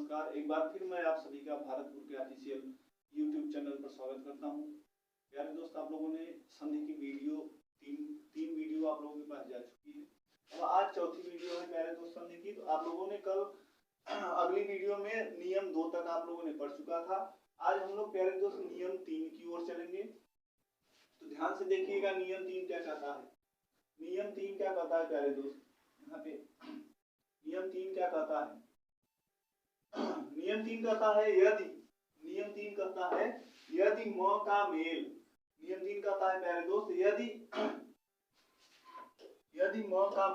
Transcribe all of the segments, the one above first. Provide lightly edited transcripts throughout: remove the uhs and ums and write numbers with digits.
नमस्कार। एक बार फिर मैं आप सभी का भारतपुर के ऑफिशियल यूट्यूब चैनल पर स्वागत करता हूं। प्यारे दोस्त, आप लोगों ने संधि की वीडियो तीन वीडियो आप लोगों के पास जा चुकी है। अब आज चौथी वीडियो है प्यारे दोस्त संधि की। तो आप लोगों ने कल अगली वीडियो में नियम 2 तक आप लोगों ने पढ़ चुका था। आज हम लोग प्यारे दोस्त नियम 3 की ओर चलेंगे। तो ध्यान से देखिएगा नियम 3 क्या कहता है। नियम 3 क्या कहता है प्यारे दोस्त, यहाँ पे नियम 3 क्या कहता है। नियम 3 कहता है यदि म का मेल, नियम 3 कहता है प्यारे दोस्त यदि म का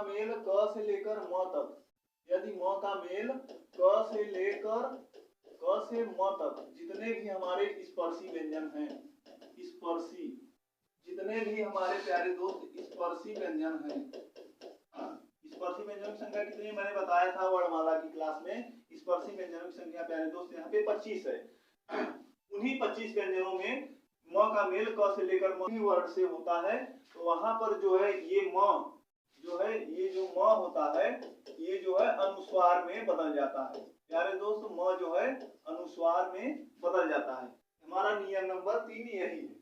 मेल क से लेकर म तक, यदि म का मेल क से म तक जितने भी हमारे स्पर्शी व्यंजन हैं, जितने भी हमारे प्यारे दोस्त स्पर्शी व्यंजन हैं, स्पर्शी व्यंजनों की संख्या कितनी मैंने बताया था वर्णमाला की क्लास में। स्पर्शी व्यंजनों की संख्या प्यारे दोस्त यहाँ पे 25 है। उन्हीं 25 व्यंजनों में म का मेल क से लेकर म वर्ड से होता है। तो वहां पर जो है ये म होता है, ये जो है अनुस्वार में बदल जाता है। प्यारे दोस्त म जो है अनुस्वार में बदल जाता है। हमारा नियम नंबर 3 यही है।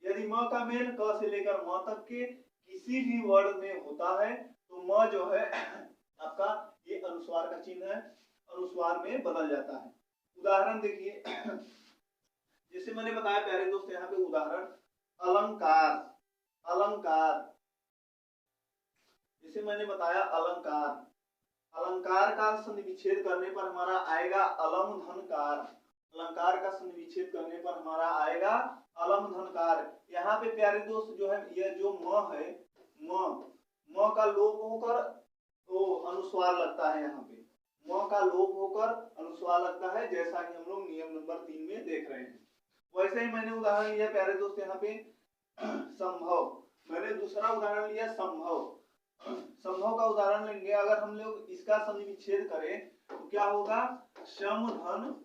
यदि म का मेल क से लेकर म तक के किसी भी वर्ड में होता है तो म जो है आपका ये अनुस्वार का चिन्ह है, अनुस्वार में बदल जाता है। उदाहरण देखिए, जैसे मैंने बताया प्यारे दोस्त यहाँ पे उदाहरण अलंकार, जैसे मैंने बताया अलंकार का संधि विच्छेद करने पर हमारा आएगा अलम धनकार। अलंकार का संधि विच्छेद करने पर हमारा आएगा अलम धनकार। यहाँ पे प्यारे दोस्त जो है यह जो म है, म का लोप होकर तो अनुस्वार लगता है। यहाँ पे म का लोप होकर अनुस्वार लगता है, जैसा कि हम लोग नियम नंबर 3 में देख रहे हैं। वैसे ही मैंने उदाहरण लिया प्यारे दोस्त यहाँ पे संभव, मैंने दूसरा उदाहरण लिया संभव का उदाहरण लेंगे। अगर हम लोग इसका संधि विच्छेद करें तो क्या होगा, शम धन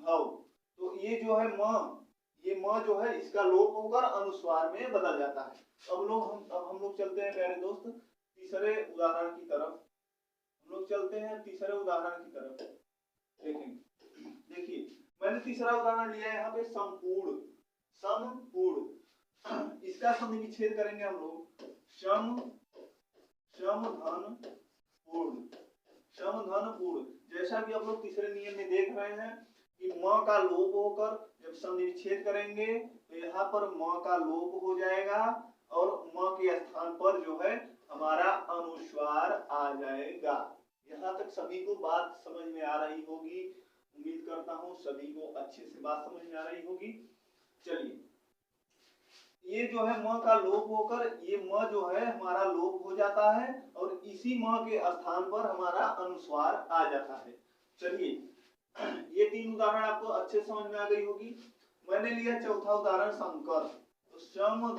भव। तो ये जो है म जो है इसका लोप होकर अनुस्वार में बदल जाता है। अब हम लोग चलते हैं प्यारे दोस्त तीसरे उदाहरण की तरफ। देखिए मैंने तीसरा उदाहरण लिया है यहाँ पे समपूर्ण। इसका संधि विच्छेद करेंगे हम लोग शम धन पूर्ण। जैसा कि आप लोग तीसरे नियम में देख रहे हैं कि म का लोप होकर जब संधि विच्छेद करेंगे तो यहाँ पर म का लोप हो जाएगा और म के स्थान पर जो है हमारा अनुस्वार आ जाएगा। यहाँ तक सभी को बात समझ में आ रही होगी, उम्मीद करता हूँ सभी को अच्छे से बात समझ में आ रही होगी। चलिए, ये जो है म का लोप होकर ये म जो है हमारा लोप हो जाता है और इसी म के स्थान पर हमारा अनुस्वार आ जाता है। चलिए, ये 3 उदाहरण आपको अच्छे समझ में आ गई होगी। मैंने लिया चौथा उदाहरण शंकर। तो शम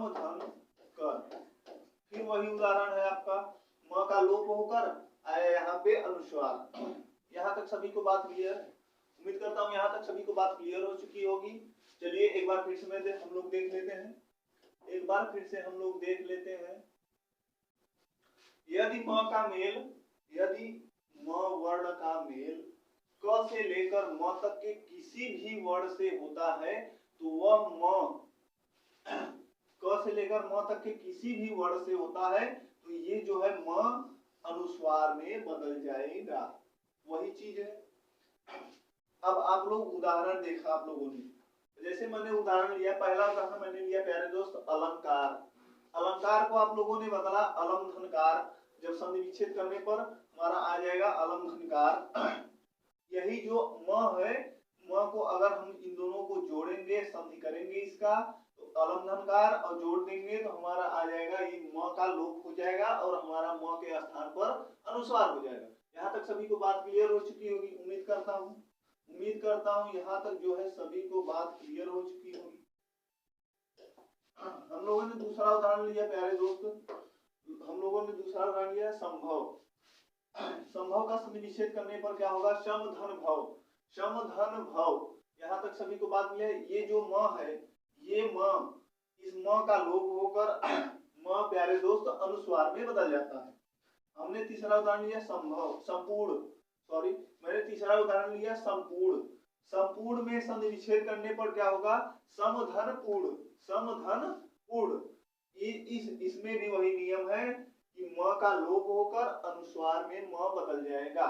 धन कर, फिर वही उदाहरण है आपका म का लोप होकर आया यहाँ पे अनुस्वार। यहाँ तक सभी को बात क्लियर है? उम्मीद करता हूँ यहाँ तक सभी को बात क्लियर हो चुकी होगी। चलिए एक बार फिर से हम लोग देख लेते हैं। यदि म वर्ण का मेल क से लेकर म तक के किसी भी वर्ण से होता है तो वह क से लेकर म तक के किसी भी वर्ण से होता है तो ये जो है म अनुस्वार में बदल जाएगा। वही चीज है। अब आप लोग उदाहरण देखा आप लोगों ने, जैसे मैंने उदाहरण लिया, पहला उदाहरण मैंने लिया प्यारे दोस्त अलंकार को आप लोगों ने बदला अलम धनकार। जब संधि विच्छेद करने पर हमारा आ जाएगा अलम धनकार। यही जो म है, म को अगर हम इन दोनों को जोड़ेंगे, संधि करेंगे इसका तो अलम धनकार और जोड़ देंगे तो हमारा आ जाएगा ये म का लोप हो जाएगा और हमारा म के स्थान पर अनुस्वार हो जाएगा। यहाँ तक सभी को बात क्लियर हो चुकी होगी, उम्मीद करता हूँ यहाँ तक जो है सभी को बात क्लियर हो चुकी होगी। हम लोगों ने दूसरा उदाहरण लिया प्यारे दोस्त, संभव का संधि विच्छेद करने पर क्या होगा, शम धन भव। यहाँ तक सभी को बात मिले। ये जो म है, ये म, इस म का लोप होकर म प्यारे दोस्त अनुस्वार में बदल जाता है। हमने तीसरा उदाहरण लिया संभव, संपूर्ण, सॉरी मैंने तीसरा उदाहरण लिया संपूर्ण। संपूर्ण में संधि विच्छेद करने पर क्या होगा? समधन पूर्ण, समधन पूर्ण। इसमें भी वही नियम है कि म का लोप होकर अनुस्वार में म बदल जाएगा।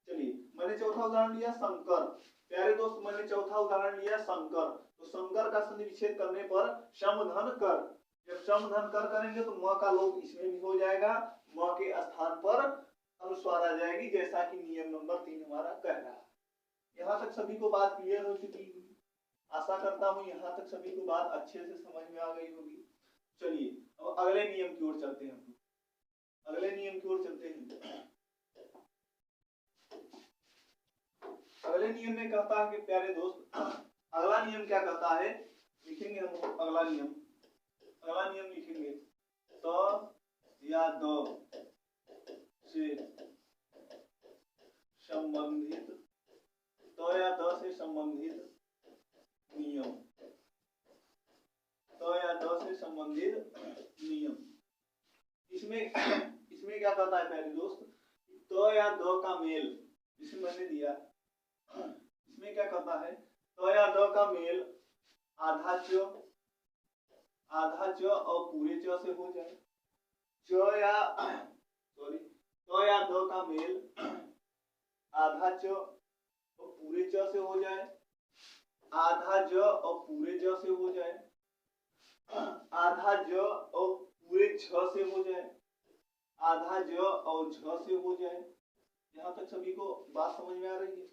चलिए मैंने चौथा उदाहरण लिया शंकर। प्यारे दोस्त मैंने चौथा उदाहरण लिया शंकर। तो शंकर का संधि विच्छेद करने पर समधन कर, जब समधन कर करेंगे तो म का लोप इसमें भी हो जाएगा, म के स्थान पर अनुस्वार आ जाएगी, जैसा कि नियम नंबर 3 हमारा कह रहा है। यहाँ तक सभी को बात क्लियर हो चुकी है। आशा करता हूँ यहाँ तक सभी को बात अच्छे से समझ में आ गई होगी। चलिए अब अगले नियम की ओर चलते हैं। अगले नियम की ओर चलते हैं। अगले नियम में कहता है कि प्यारे दोस्त, अगला नियम क्या कहता है, लिखेंगे हम अगला नियम। अगला नियम लिखेंगे त या द से संबंधित, त या द से संबंधित नियम, त या द से संबंधित नियम। इसमें क्या कहता है प्यारे दोस्त, त या द का मेल, जिसे मैंने दिया, इसमें क्या कहता है, त या द का मेल आधा च और पूरे च से हो जाए। च या सॉरी त या द का मेल आधा च और पूरे च से हो जाए, आधा ज और पूरे ज से हो जाए, आधा ज और पूरे झ से हो जाए, आधा ज और झ से हो जाए। यहाँ तक सभी को बात समझ में आ रही है।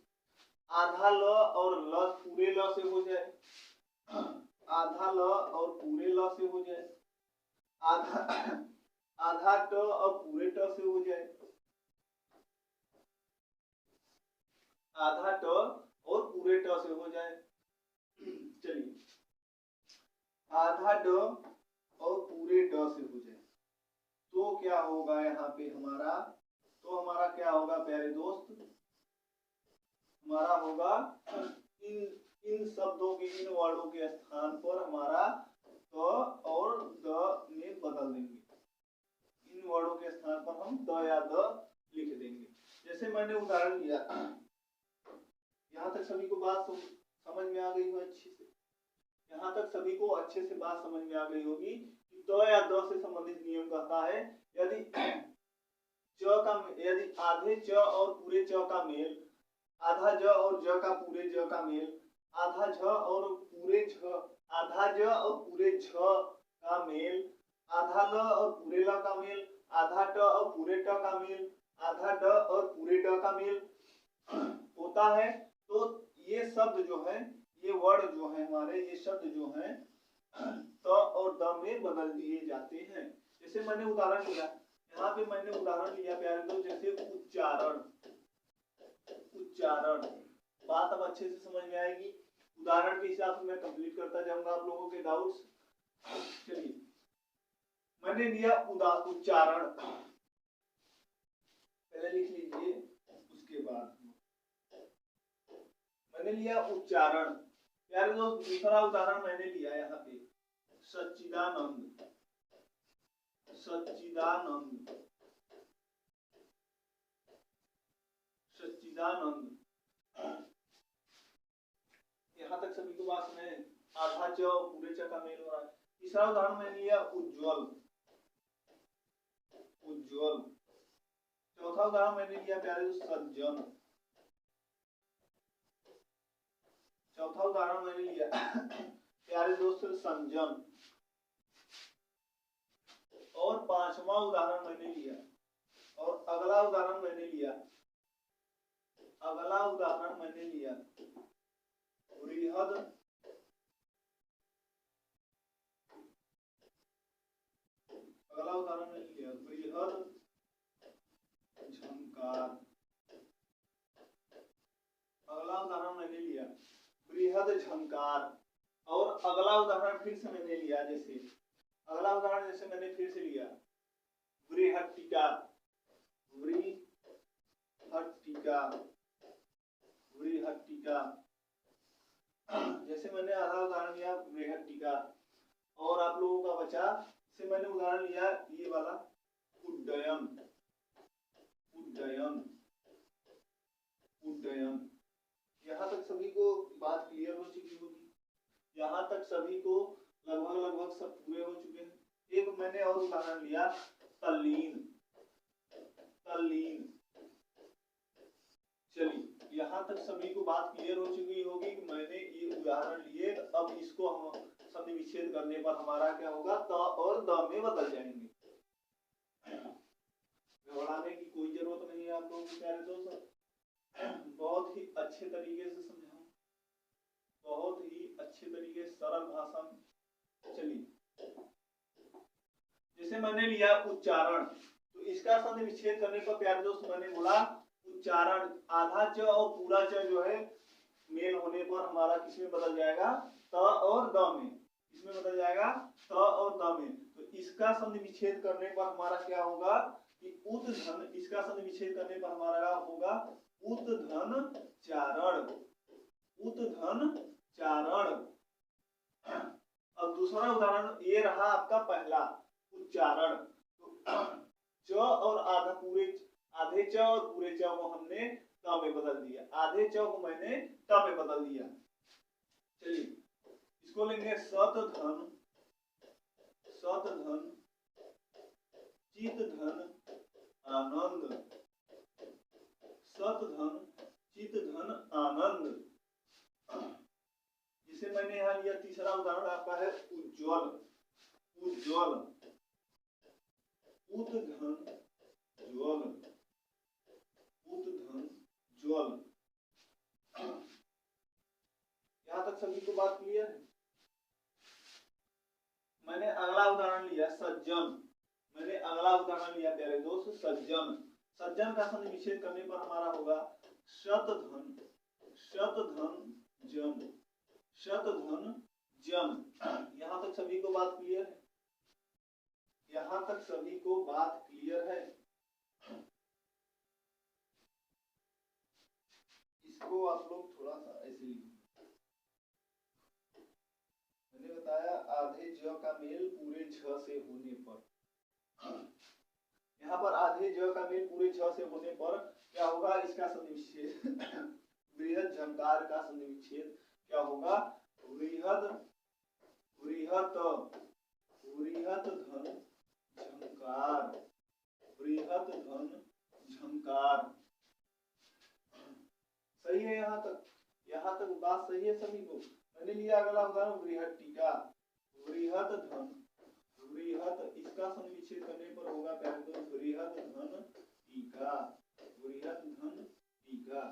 आधा ल और ल पूरे ल से हो जाए, आधा ल और पूरे ल से हो जाए, आधा ट और पूरे ट से हो जाए, आधा ट और पूरे ट से हो जाए। चलिए आधा ड और पूरे ड से हो जाए तो क्या होगा यहाँ पे हमारा, तो हमारा क्या होगा प्यारे दोस्त, हमारा होगा इन शब्दों के, इन वर्डों के स्थान पर हमारा त और द में बदल देंगे। इन वर्डों के स्थान पर हम द या द लिख देंगे। जैसे मैंने उदाहरण लिया, यहाँ तक सभी को बात समझ में आ गई हो अच्छे से। यहाँ तक सभी को अच्छे से बात समझ में आ गई होगी कि त या द से संबंधित नियम कहता है, यदि यदि आधे च और पूरे च का मेल, आधा ज और ज का पूरे ज का मेल, आधा ज और पूरे झ, आधा ज और पूरे झ का मेल, आधा ल और पूरे ल का मेल, आधा ट और पूरे ट का मेल, आधा ड और पूरे ड का मेल होता है, तो ये शब्द जो है, ये वर्ड जो है हमारे, ये शब्द जो है त और द में बदल दिए जाते हैं। जैसे मैंने उदाहरण लिया, यहाँ पे मैंने उदाहरण लिया प्यारे दोस्त, जैसे उच्चारण, उच्चारण। बात अब अच्छे से समझ में आएगी। उदाहरण के हिसाब से मैं कंप्लीट करता जाऊंगा आप लोगों के डाउट्स। चलिए मैंने लिया उच्चारण, पहले लिख लीजिए, उसके बाद मैंने लिया उच्चारण। प्यारे दोस्त दूसरा उदाहरण मैंने लिया यहाँ पे सच्चिदानंद, सच्चिदानंद, सच्चिदानंद। यहाँ तक सभी को बात में, आधा च पूरे च का मेल हो रहा है। तीसरा उदाहरण मैंने लिया उज्ज्वल, उज्ज्वल। चौथा उदाहरण मैंने लिया प्यारे दोस्त सज्जन। चौथा उदाहरण मैंने लिया प्यारे दोस्त संजन। और पांचवा उदाहरण मैंने लिया, और अगला उदाहरण मैंने लिया, अगला उदाहरण मैंने लिया बृहद, अगला उदाहरण मैंने लिया बृहद झंकार। अगला उदाहरण मैंने लिया बृहद झंकार। और अगला उदाहरण फिर से मैंने लिया, जैसे अगला उदाहरण जैसे मैंने फिर से लिया बृहट्टिका, बृहट्टिका, बृहट्टिका। जैसे मैंने आधा उदाहरण लिया बृहद टीका, और आप लोगों का बचा से मैंने उदाहरण लिया ये वाला उड्डयन। उड्डयन उड्डयन यहाँ तक सभी को बात क्लियर हो चुकी होगी। यहाँ तक सभी को लगभग सब पूरे हो चुके हैं। एक मैंने और उदाहरण लिया तल्लीन। तल्लीन, चलिए यहाँ तक सभी को बात क्लियर हो चुकी होगी कि मैंने ये उदाहरण लिए। अब इसको हम संधि विच्छेद करने पर हमारा क्या होगा, त और द में बदल जाएंगे। घबराने की कोई जरूरत नहीं है आप लोगों को प्यारे दोस्त, बहुत ही अच्छे तरीके से समझाऊं, बहुत ही अच्छे तरीके से सरल भाषा में। चलिए जैसे मैंने लिया उच्चारण, तो इसका संधि विच्छेद करने पर प्यारे दोस्त मैंने बोला उच्चारण आधा च और पूरा च जो है मेल होने पर हमारा किसमें बदल जाएगा, त और द में। इसमें बदल जाएगा त और द में। तो इसका संधि विच्छेद करने पर हमारा क्या होगा कि उद्धन, इसका संधि विच्छेद करने पर हमारा होगा उद्धन चारण। उद्धन चारण। अब दूसरा उदाहरण ये रहा आपका पहला उच्चारण। तो च और आधे च और पूरे च को हमने त में बदल दिया, आधे च को मैंने त में बदल दिया। चलिए इसको लेंगे सतधन, सतधन चितधन आनंद। सतधन चितधन आनंद। जिसे मैंने यहाँ लिया तीसरा उदाहरण आपका है उज्ज्वल। उज्ज्वल उद्धन ज्वल। उद्धन ज्वल। यहाँ तक सभी को बात क्लियर है। मैंने अगला उदाहरण लिया सज्जन। मैंने अगला उदाहरण लिया प्यारे दोस्त सज्जन। सज्जन का संधि विच्छेद करने पर हमारा होगा शतधन, शतधन जन। शतधन जन। यहाँ तक सभी को बात क्लियर है। यहाँ तक सभी को बात क्लियर है। इसको आप लोग थोड़ा सा ऐसे लिखो। मैंने बताया आधे ज का मेल पूरे झ से होने पर, यहाँ पर आधे ज का मेल पूरे झ से होने पर क्या होगा, इसका संधि विच्छेद बृहद झंकार का संधि विच्छेद क्या होगा, बृहद बृहत बृहत धन झंकार। बृहत धन झंकार। सही है यहाँ तक? यहाँ तक बात सही है सभी को? मैंने लिया अगला उदाहरण बृहद टीका। बृहद धन, बृहद इसका संधि विच्छेद करने पर होगा प्यारे दोस्त बृहद धन टीका। बृहद धन टीका।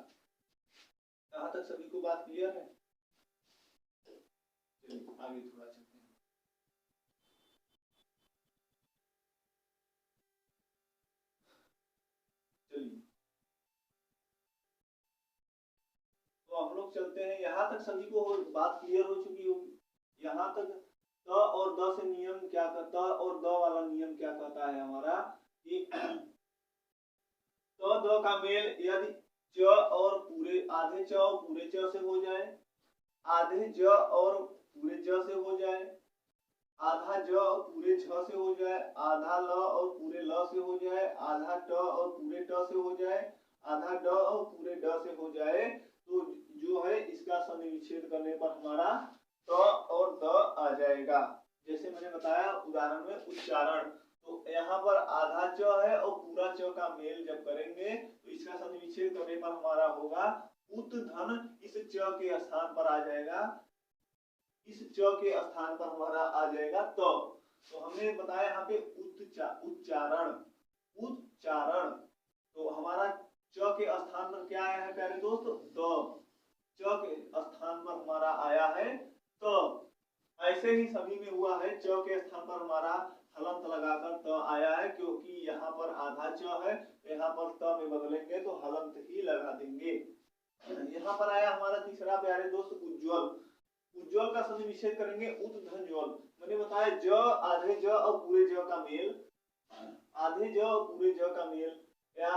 यहाँ तक सभी को बात क्लियर है? चलिए आगे थोड़ा चलते हैं। चलिए तो हम लोग चलते हैं। यहाँ तक सभी को बात क्लियर हो चुकी होगी। यहाँ तक त और द से नियम क्या कहता है, और द वाला नियम क्या कहता है हमारा कि त द का मेल यदि च और पूरे आधे च और पूरे च से हो जाए, आधे ज और पूरे ज से हो जाए, आधा ज और पूरे झ से हो जाए, आधा ल और पूरे ल से हो जाए, आधा ट और पूरे ट से हो जाए, आधा ड और पूरे ड से हो जाए, तो जो है इसका संधि विच्छेद करने पर हमारा त और द आ जाएगा। जैसे मैंने बताया उदाहरण में उच्चारण, तो यहाँ पर आधा च है और पूरा च का मेल जब करेंगे तो इसका संधि विच्छेद करने पर हमारा होगा उद्धन। इस च के स्थान पर आ जाएगा, इस च के स्थान पर हमारा आ जाएगा तो हमने बताया यहाँ पे उच्चारण। उच्चारण तो हमारा च के स्थान पर क्या आया है प्यारे दोस्त, द। च के स्थान पर हमारा आया है तो ऐसे ही सभी में हुआ है। च के स्थान पर हमारा हलंत लगाकर त आया है, क्योंकि यहाँ पर आधा च है, यहाँ पर त में बदलेंगे तो हलंत ही लगा देंगे। यहाँ पर आया हमारा तीसरा प्यारे दोस्त उज्ज्वल। उज्ज्वल का संधि विच्छेद करेंगे उद्धन ज्वल। मैंने बताया ज आधे ज और पूरे ज का मेल, आधे ज और पूरे ज का मेल या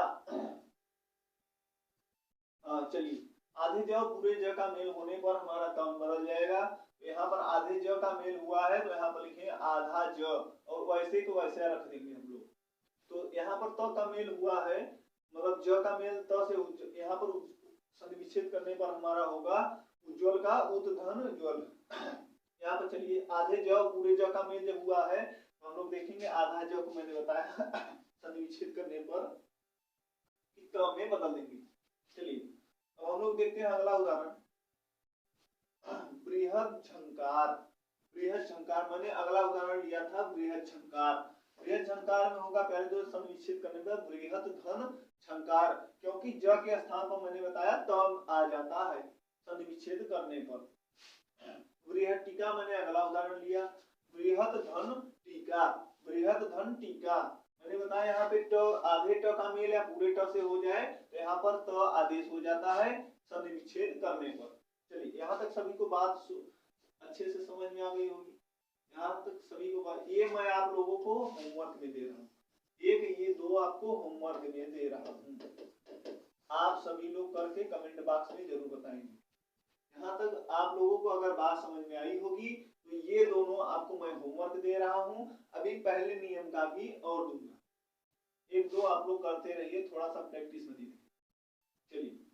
चलिए आधे ज पूरे ज का मेल होने पर हमारा तम बदल जाएगा। यहाँ पर आधे ज का मेल हुआ है तो यहाँ पर लिखेंगे आधा ज, और वैसे को वैसे रख देंगे हम लोग। तो यहाँ पर त का मेल हुआ है, मतलब ज का मेल त से, यहाँ पर संधि विच्छेद करने पर हमारा होगा उज्ज्वल का उत धन ज्वल। यहाँ पर चलिए आधे ज पूरे ज का मेल जब हुआ है तो हम लोग देखेंगे आधा ज को मैंने बताया संधि विच्छेद करने पर त में बदल देंगे। चलिए अब हम लोग देखते हैं अगला उदाहरण, बृहद झंकार। बृहद झंकार मैंने अगला उदाहरण लिया था बृहद झंकार। बृहद झंकार में होगा पहले दो संधि विच्छेद करने पर बृहद धन झंकार, क्योंकि ज के स्थान पर मैंने बताया तम आ जाता है संधि विच्छेद करने पर। बृहद टीका मैंने अगला उदाहरण लिया, बृहद धन टीका। बृहद धन टीका मैंने बताया यहाँ पे ट आधे ट का मेल या पूरे ट से हो जाए तो यहाँ पर त आदेश हो जाता है संधि विच्छेद करने पर। चलिए यहाँ तक सभी को बात अच्छे से समझ में आ गई होगी। यहाँ तक सभी को बात, ये मैं आप लोगों को होमवर्क में दे रहा हूँ, एक ये दो आपको होमवर्क में दे रहा हूँ, आप सभी लोग करके कमेंट बॉक्स में जरूर बताएंगे। यहाँ तक आप लोगों को अगर बात समझ में आई होगी तो ये दोनों आपको मैं होमवर्क दे रहा हूँ। अभी पहले नियम का भी और दूंगा, एक दो आप लोग करते रहिए, थोड़ा सा प्रैक्टिस में दीजिए। चलिए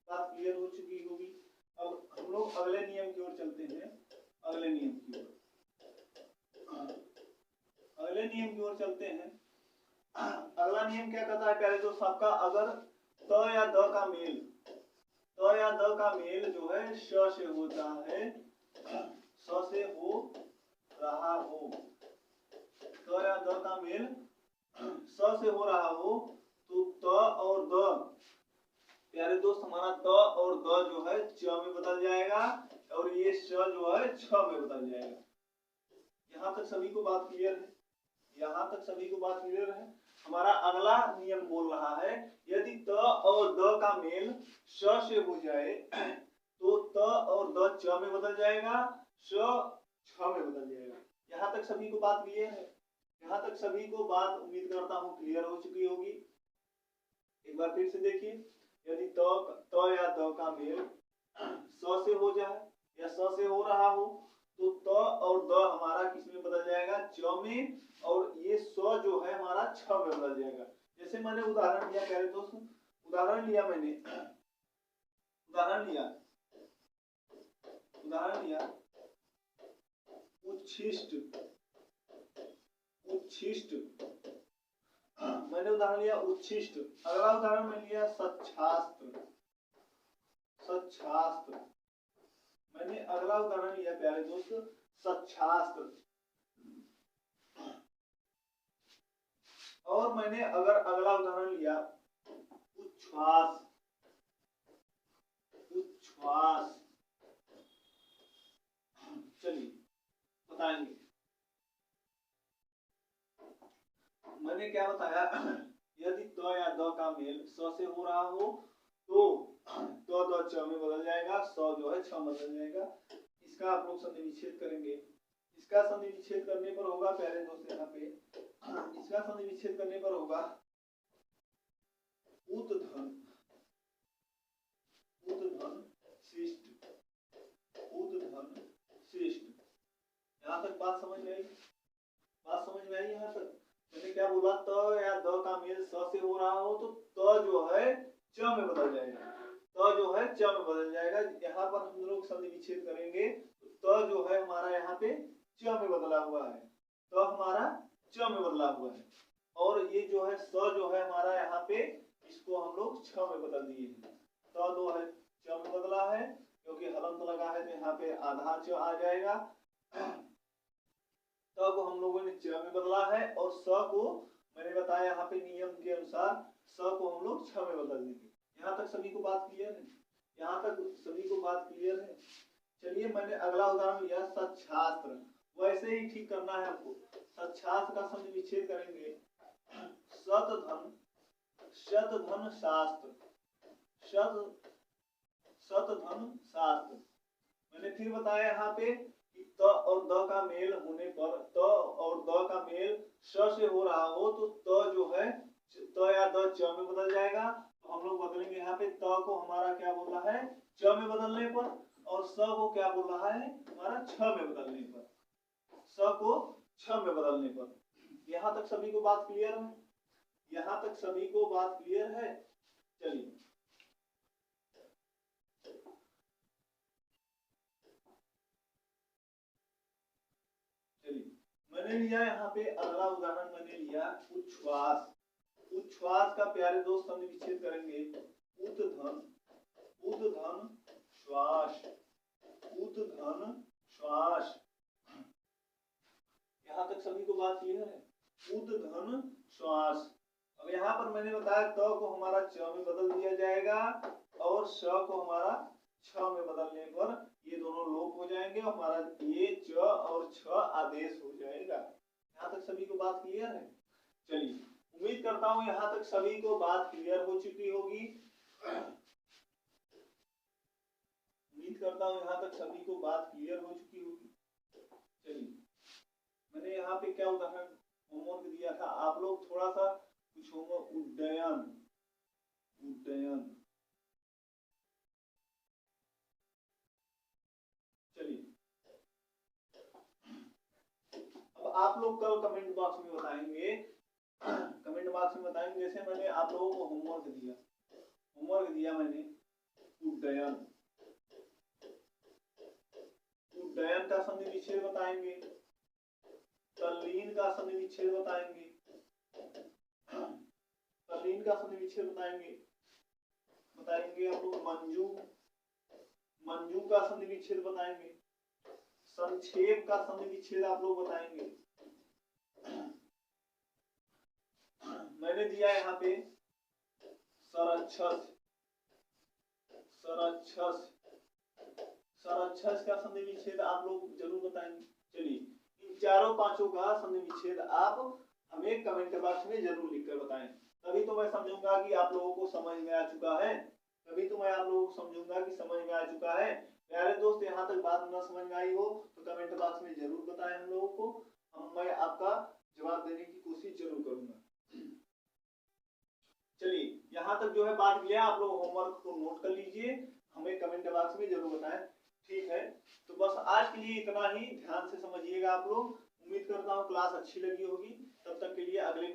बात क्लियर हो चुकी होगी। अब हम लोग अगले नियम की ओर चलते हैं। अगले नियम की ओर चलते हैं। अगला नियम क्या कहता है, पहले तो सबका अगर त या द का मेल, त या द का मेल जो है श से होता है, स से हो रहा हो, त या द का मेल स से हो रहा हो तो त और द, प्यारे दोस्त हमारा त और द जो है च में बदल जाएगा और ये श जो है छ में बदल जाएगा। यहाँ तक सभी को बात क्लियर है? यहाँ तक सभी को बात क्लियर है? हमारा अगला नियम बोल रहा है यदि त और द का मेल श से हो जाए तो त और द च में बदल जाएगा, श छ में बदल जाएगा। यहाँ तक सभी को बात क्लियर है? यहाँ तक सभी को बात उम्मीद करता हूँ क्लियर हो चुकी होगी। एक बार फिर से देखिए, यदि त या द का मेल स से हो जाए या स से हो रहा हो तो त और द हमारा किस में बदल जाएगा, च में, और ये स जो है हमारा छ में बदल जाएगा। जैसे मैंने उदाहरण लिया पहले दोस्तों, उदाहरण लिया उच्छिष्ट, मैंने उदाहरण लिया उच्छिष्ट। अगला उदाहरण मैं लिया सच्छास्त्र। मैंने अगला उदाहरण लिया प्यारे दोस्त सच्छास्त्र। और मैंने अगर अगला उदाहरण लिया उच्छ्वास। चलिए बताएंगे, मैंने क्या बताया, यदि त या द का मेल स से हो रहा हो तो त द च में बदल जाएगा, स जो है छ में बदल जाएगा। इसका आप लोग संधि विच्छेद करेंगे। इसका संधि विच्छेद करने पर होगा प्यारे दोस्त, यहाँ पे इसका संधि विच्छेद करने पर होगा उत धन शिष्ट। यहाँ तक बात समझ में आई? यहाँ तक मैंने क्या बोला, त या द का मेल स से हो रहा हो तो त जो है च में बदल जाएगा, यहाँ पर हम लोग संधि विच्छेद करेंगे तो त जो है हमारा यहाँ पे च में बदला हुआ है, और ये जो है स जो है हमारा यहाँ पे, इसको हम लोग छ में बदल दिए हैं। त जो है च में बदला है क्योंकि हलंत लगा है तो यहाँ पे आधा च आ जाएगा। त को हम लोगों ने च में बदला है और स को मैंने बताया यहाँ पे नियम के अनुसार स को हम लोग छ में बदल देंगे। यहाँ तक सभी को बात क्लियर है? चलिए मैंने अगला उदाहरण लिया सच्छास्त्र। वैसे ही ठीक करना है हमको। सच्छास्त्र का संधि विच्छेद करेंगे शतधन शास्त्र। मैंने फिर बताया यहाँ पे कि त और द का मेल होने पर, त और द का मेल स से हो रहा हो तो त जो है त या द च में बदल जाएगा। तो हम लोग बदलेंगे यहाँ पे, त को हमारा क्या बोल रहा है च में बदलने पर, और स को क्या बोल रहा है हमारा छ में बदलने पर, स को छ में बदलने पर। यहाँ तक सभी को बात क्लियर है? यहाँ तक सभी को बात क्लियर है? चलिए मैंने लिया यहाँ पे अगला उदाहरण, मैंने लिया उच्छ्वास। उच्छ्वास का प्यारे दोस्त हम विच्छेद करेंगे, उत धन श्वास, उत धन श्वास। यहाँ तक सभी को बात क्लियर है? उत धन श्वास। अब यहाँ पर मैंने बताया त को हमारा च में बदल दिया जाएगा और स को हमारा छ में बदलने पर ये दोनों लोप हो जाएंगे, हमारा ये च और छ आदेश हो जाएगा। यहाँ तक सभी को बात क्लियर है? चलिए उम्मीद करता हूँ यहाँ तक सभी को बात क्लियर हो चुकी होगी। उम्मीद करता हूँ यहाँ तक सभी को बात क्लियर हो चुकी होगी। चलिए मैंने यहाँ पे क्या उदाहरण होमवर्क दिया था, आप लोग थोड़ा सा कुछ होमवर्क, उड्डयन, उड्डयन। चलिए अब आप लोग कल कमेंट बॉक्स में बताएंगे, कमेंट बॉक्स में बताएंगे, जैसे मैंने आप लोगों को होमवर्क दिया मैंने उड्डयन, उड्डयन का संधि विच्छेद बताएंगे, तल्लीन का संधि विच्छेद बताएंगे, तल्लीन का संधि विच्छेद बताएंगे आप लोग, मंजू का संधि विच्छेद बताएंगे, संक्षेप का संधि विच्छेद आप लोग बताएंगे। मैंने दिया यहाँ पे सरक्षस, सरक्षस का संधि विच्छेद आप लोग जरूर बताएंगे। चलिए इन चारों पांचों का संधि विच्छेद आप हमें कमेंट बॉक्स में जरूर लिखकर बताएं, तभी तो मैं समझूंगा कि आप लोगों को समझ में आ चुका है, तभी तो मैं आप लोगों को समझूंगा कि समझ में आ चुका है। प्यारे दोस्त यहाँ तक बात न समझ में आई हो तो कमेंट बॉक्स में जरूर बताएं हम लोगों को, मैं आपका जवाब देने की कोशिश जरूर करूंगा। चलिए यहाँ तक जो है बात किया, आप लोग होमवर्क को नोट कर लीजिए, हमें कमेंट बॉक्स में जरूर बताएं, ठीक है? तो बस आज के लिए इतना ही, ध्यान से समझिएगा आप लोग। उम्मीद करता हूँ क्लास अच्छी लगी होगी। तब तक के लिए अगले